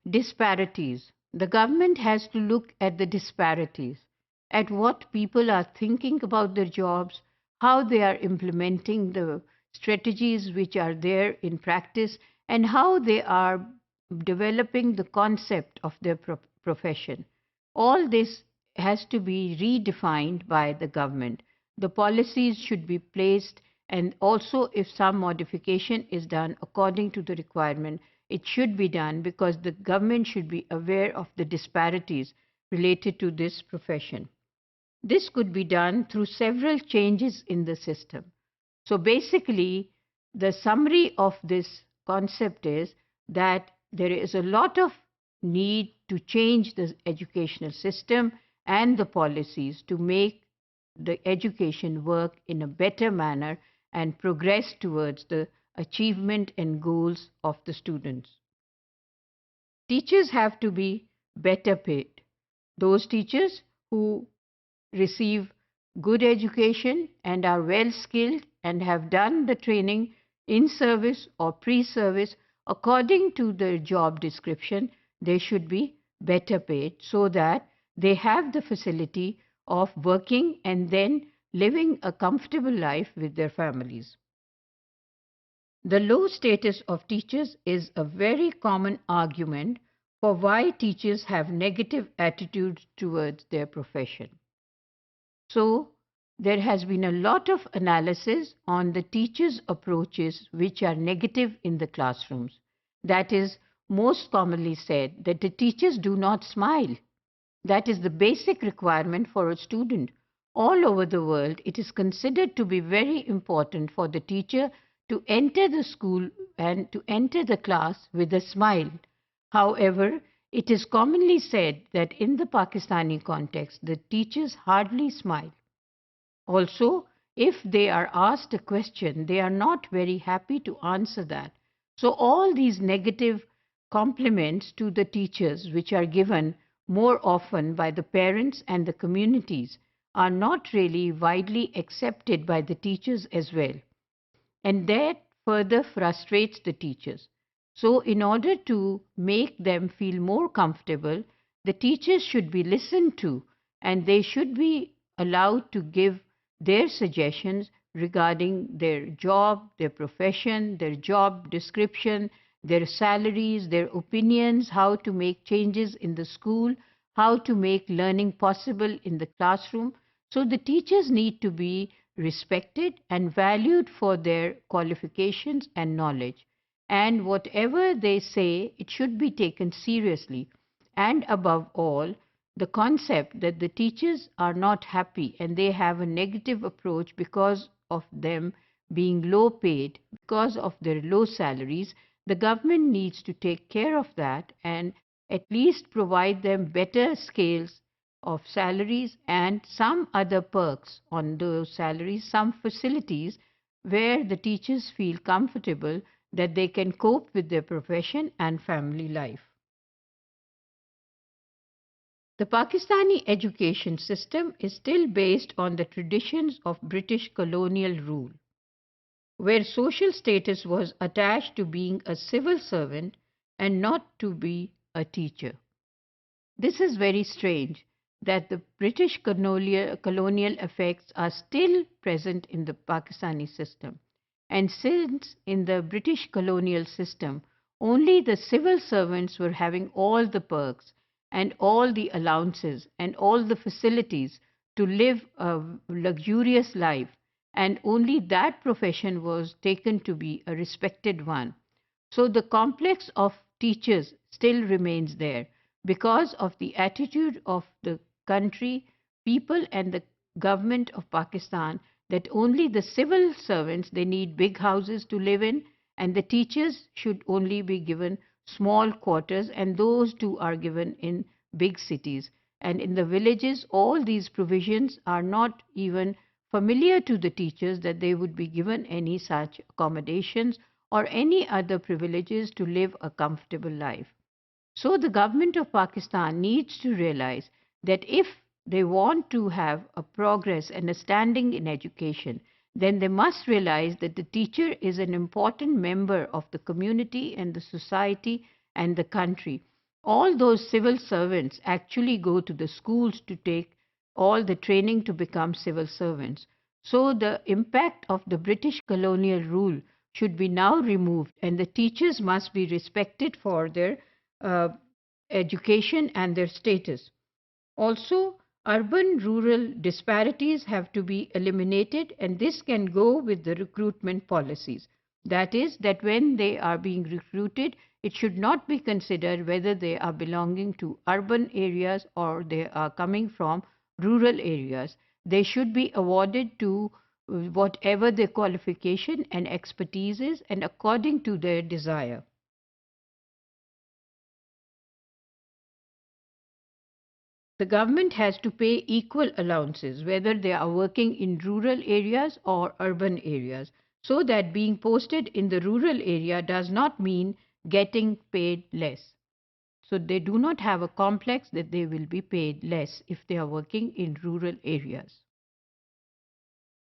Disparities. The government has to look at the disparities, at what people are thinking about their jobs, how they are implementing the strategies which are there in practice, and how they are developing the concept of their profession. All this has to be redefined by the government. The policies should be placed, and also if some modification is done according to the requirement, it should be done because the government should be aware of the disparities related to this profession. This could be done through several changes in the system. So basically, the summary of this concept is that there is a lot of need to change the educational system and the policies to make the education work in a better manner and progress towards the achievement and goals of the students. Teachers have to be better paid. Those teachers who receive good education and are well skilled and have done the training in service or pre-service according to their job description, they should be better paid so that they have the facility of working and then living a comfortable life with their families. The low status of teachers is a very common argument for why teachers have negative attitudes towards their profession. So, there has been a lot of analysis on the teachers' approaches which are negative in the classrooms. That is, most commonly said that the teachers do not smile. That is the basic requirement for a student. All over the world, it is considered to be very important for the teacher to enter the school and to enter the class with a smile. However, it is commonly said that in the Pakistani context, the teachers hardly smile. Also, if they are asked a question, they are not very happy to answer that. So all these negative compliments to the teachers, which are given more often by the parents and the communities, are not really widely accepted by the teachers as well. And that further frustrates the teachers. So in order to make them feel more comfortable, the teachers should be listened to and they should be allowed to give their suggestions regarding their job, their profession, their job description, their salaries, their opinions, how to make changes in the school, how to make learning possible in the classroom. So the teachers need to be respected and valued for their qualifications and knowledge. And whatever they say, it should be taken seriously. And above all, the concept that the teachers are not happy and they have a negative approach because of them being low paid, because of their low salaries, the government needs to take care of that and at least provide them better scales of salaries and some other perks on those salaries, some facilities where the teachers feel comfortable that they can cope with their profession and family life. The Pakistani education system is still based on the traditions of British colonial rule, where social status was attached to being a civil servant and not to be a teacher. This is very strange that the British colonial effects are still present in the Pakistani system. And since in the British colonial system, only the civil servants were having all the perks and all the allowances and all the facilities to live a luxurious life, and only that profession was taken to be a respected one. So the complex of teachers still remains there because of the attitude of the country, people and the government of Pakistan that only the civil servants, they need big houses to live in, and the teachers should only be given small quarters, and those too are given in big cities. And in the villages, all these provisions are not even familiar to the teachers that they would be given any such accommodations or any other privileges to live a comfortable life. So the government of Pakistan needs to realize that if they want to have a progress and a standing in education, then they must realize that the teacher is an important member of the community and the society and the country. All those civil servants actually go to the schools to take all the training to become civil servants. So the impact of the British colonial rule should be now removed, and the teachers must be respected for their uh, education and their status. Also, urban-rural disparities have to be eliminated, and this can go with the recruitment policies. That is, that when they are being recruited, it should not be considered whether they are belonging to urban areas or they are coming from rural areas. They should be awarded to whatever their qualification and expertise is and according to their desire. The government has to pay equal allowances whether they are working in rural areas or urban areas, so that being posted in the rural area does not mean getting paid less. So they do not have a complex that they will be paid less if they are working in rural areas.